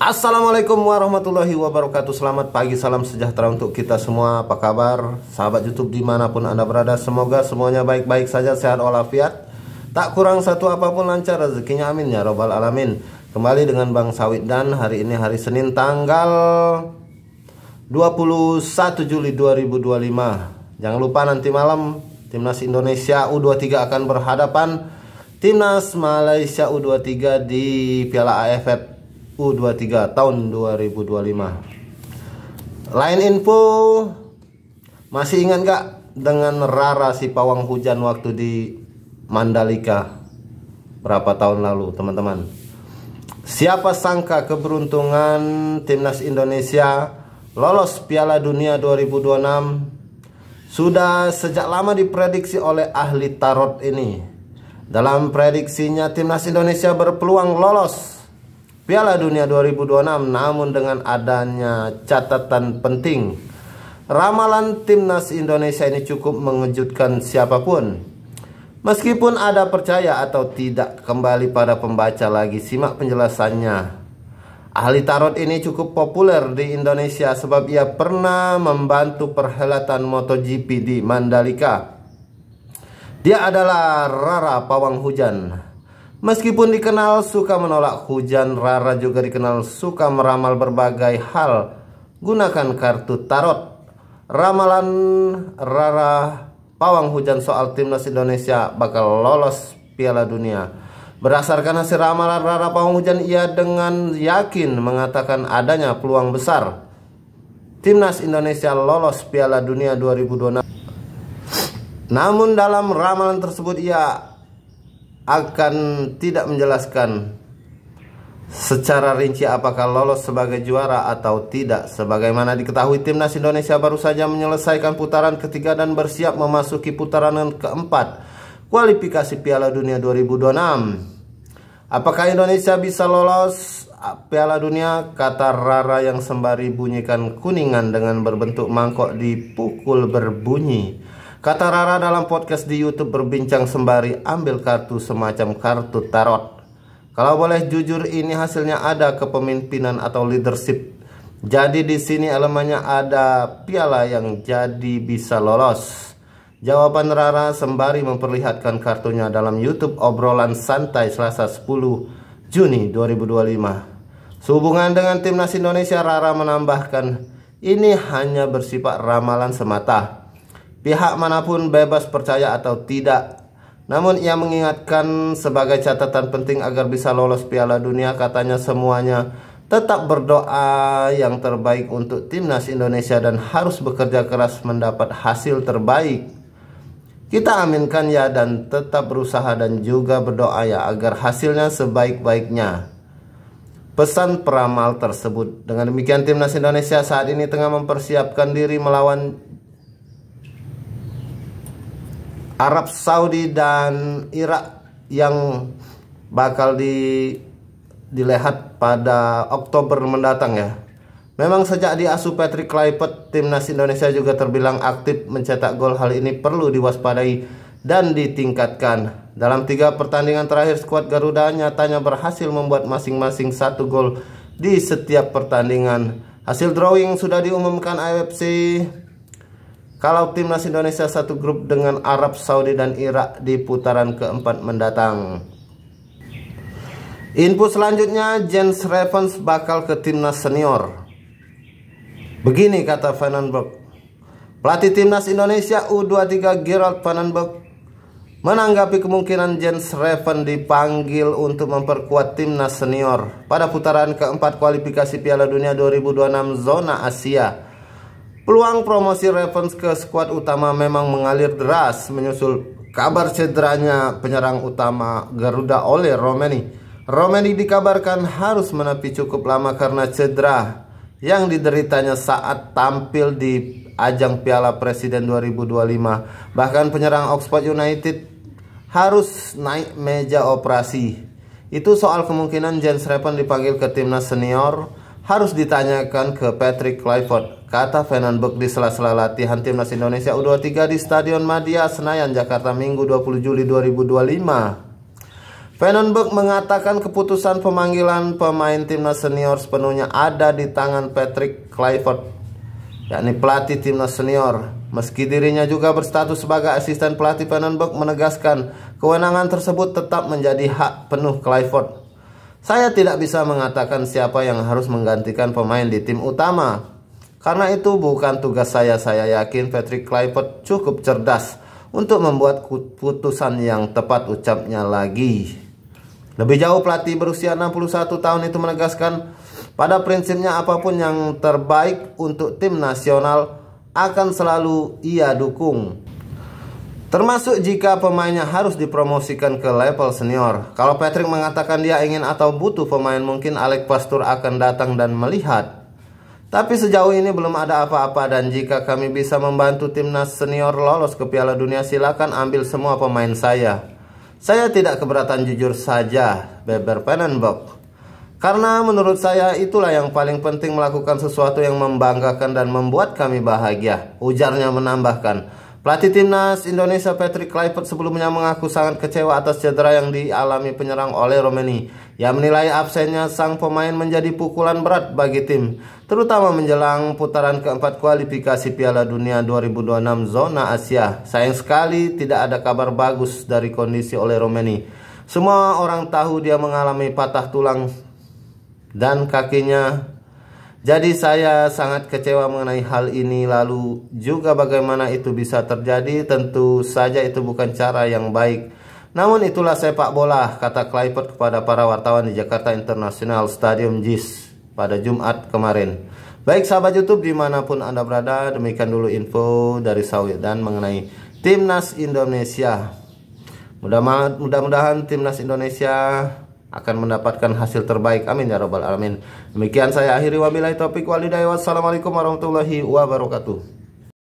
Assalamualaikum warahmatullahi wabarakatuh. Selamat pagi, salam sejahtera untuk kita semua. Apa kabar sahabat YouTube dimanapun Anda berada? Semoga semuanya baik-baik saja, sehat walafiat, tak kurang satu apapun, lancar rezekinya, amin ya robbal alamin. Kembali dengan Bang Sawit, dan hari ini hari Senin tanggal 21 Juli 2025. Jangan lupa nanti malam Timnas Indonesia U23 akan berhadapan Timnas Malaysia U23 di Piala AFF U23 tahun 2025. Lain info, masih ingat gak dengan Rara si pawang hujan waktu di Mandalika berapa tahun lalu, teman-teman? Siapa sangka keberuntungan Timnas Indonesia lolos Piala Dunia 2026 sudah sejak lama diprediksi oleh ahli tarot ini. Dalam prediksinya Timnas Indonesia berpeluang lolos Piala Dunia 2026, namun dengan adanya catatan penting. Ramalan Timnas Indonesia ini cukup mengejutkan siapapun. Meskipun ada percaya atau tidak, kembali pada pembaca lagi. Simak penjelasannya. Ahli tarot ini cukup populer di Indonesia sebab ia pernah membantu perhelatan MotoGP di Mandalika. Dia adalah Rara pawang hujan. Meskipun dikenal suka menolak hujan, Rara juga dikenal suka meramal berbagai hal. Gunakan kartu tarot. Ramalan Rara pawang hujan soal Timnas Indonesia bakal lolos Piala Dunia. Berdasarkan hasil ramalan Rara pawang hujan, ia dengan yakin mengatakan adanya peluang besar Timnas Indonesia lolos Piala Dunia 2026. Namun dalam ramalan tersebut ia akan tidak menjelaskan secara rinci apakah lolos sebagai juara atau tidak. Sebagaimana diketahui, Timnas Indonesia baru saja menyelesaikan putaran ketiga dan bersiap memasuki putaran keempat kualifikasi Piala Dunia 2026. Apakah Indonesia bisa lolos Piala Dunia? Kata Rara yang sembari bunyikan kuningan dengan berbentuk mangkok dipukul berbunyi. Kata Rara dalam podcast di YouTube berbincang sembari ambil kartu semacam kartu tarot. Kalau boleh jujur, ini hasilnya ada kepemimpinan atau leadership. Jadi di sini elemennya ada piala yang jadi bisa lolos. Jawaban Rara sembari memperlihatkan kartunya dalam YouTube obrolan santai Selasa 10 Juni 2025. Sehubungan dengan Timnas Indonesia, Rara menambahkan, ini hanya bersifat ramalan semata. Pihak manapun bebas percaya atau tidak. Namun ia mengingatkan sebagai catatan penting agar bisa lolos Piala Dunia, katanya semuanya tetap berdoa yang terbaik untuk Timnas Indonesia dan harus bekerja keras mendapat hasil terbaik. Kita aminkan ya, dan tetap berusaha dan juga berdoa ya agar hasilnya sebaik-baiknya. Pesan peramal tersebut. Dengan demikian, Timnas Indonesia saat ini tengah mempersiapkan diri melawan Arab Saudi dan Irak yang bakal dilihat pada Oktober mendatang ya. Memang sejak diasuh Patrick Kluivert, Timnas Indonesia juga terbilang aktif mencetak gol. Hal ini perlu diwaspadai dan ditingkatkan. Dalam 3 pertandingan terakhir, skuad Garuda nyatanya berhasil membuat masing-masing 1 gol di setiap pertandingan. Hasil drawing sudah diumumkan AFC. Kalau Timnas Indonesia satu grup dengan Arab Saudi dan Irak di putaran keempat mendatang. Info selanjutnya, Jens Ravens bakal ke Timnas Senior. Begini kata Vandenberg. Pelatih Timnas Indonesia U23 Gerard Vandenberg menanggapi kemungkinan Jens Ravens dipanggil untuk memperkuat Timnas Senior pada putaran keempat kualifikasi Piala Dunia 2026 zona Asia. Peluang promosi Ravens ke skuad utama memang mengalir deras menyusul kabar cederanya penyerang utama Garuda Ole Romeni. Romeni dikabarkan harus menepi cukup lama karena cedera yang dideritanya saat tampil di ajang Piala Presiden 2025. Bahkan penyerang Oxford United harus naik meja operasi. Itu soal kemungkinan Jens Ravens dipanggil ke Timnas Senior harus ditanyakan ke Patrick Kluivert, kata Vandenberg di sela-sela latihan Timnas Indonesia U23 di Stadion Madia Senayan, Jakarta, Minggu 20 Juli 2025. Vandenberg mengatakan keputusan pemanggilan pemain timnas senior sepenuhnya ada di tangan Patrick Kluivert, yakni pelatih timnas senior. Meski dirinya juga berstatus sebagai asisten pelatih, Vandenberg menegaskan kewenangan tersebut tetap menjadi hak penuh Kluivert. Saya tidak bisa mengatakan siapa yang harus menggantikan pemain di tim utama. Karena itu bukan tugas saya. Saya yakin Patrick Kluivert cukup cerdas untuk membuat keputusan yang tepat, ucapnya lagi. Lebih jauh, pelatih berusia 61 tahun itu menegaskan pada prinsipnya apapun yang terbaik untuk tim nasional akan selalu ia dukung, termasuk jika pemainnya harus dipromosikan ke level senior. Kalau Patrick mengatakan dia ingin atau butuh pemain, mungkin Alex Pastoor akan datang dan melihat. Tapi sejauh ini belum ada apa-apa, dan jika kami bisa membantu timnas senior lolos ke Piala Dunia, silakan ambil semua pemain saya. Saya tidak keberatan, jujur saja, beber Vandenberg. Karena menurut saya itulah yang paling penting, melakukan sesuatu yang membanggakan dan membuat kami bahagia, ujarnya. Menambahkan, pelatih timnas Indonesia Patrick Kluivert sebelumnya mengaku sangat kecewa atas cedera yang dialami penyerang Oleh Romeni. Ia menilai absennya sang pemain menjadi pukulan berat bagi tim, terutama menjelang putaran keempat kualifikasi Piala Dunia 2026 zona Asia. Sayang sekali tidak ada kabar bagus dari kondisi Oleh Romeni. Semua orang tahu dia mengalami patah tulang dan kakinya. Jadi saya sangat kecewa mengenai hal ini. Lalu juga bagaimana itu bisa terjadi? Tentu saja itu bukan cara yang baik. Namun itulah sepak bola, kata Kluivert kepada para wartawan di Jakarta International Stadium JIS pada Jumat kemarin. Baik sahabat YouTube dimanapun Anda berada, demikian dulu info dari Sawi dan mengenai timnas Indonesia. Mudah-mudahan timnas Indonesia akan mendapatkan hasil terbaik. Amin ya robbal alamin. Demikian saya akhiri, wabillahi taufik wal hidayah. Wassalamualaikum warahmatullahi wabarakatuh.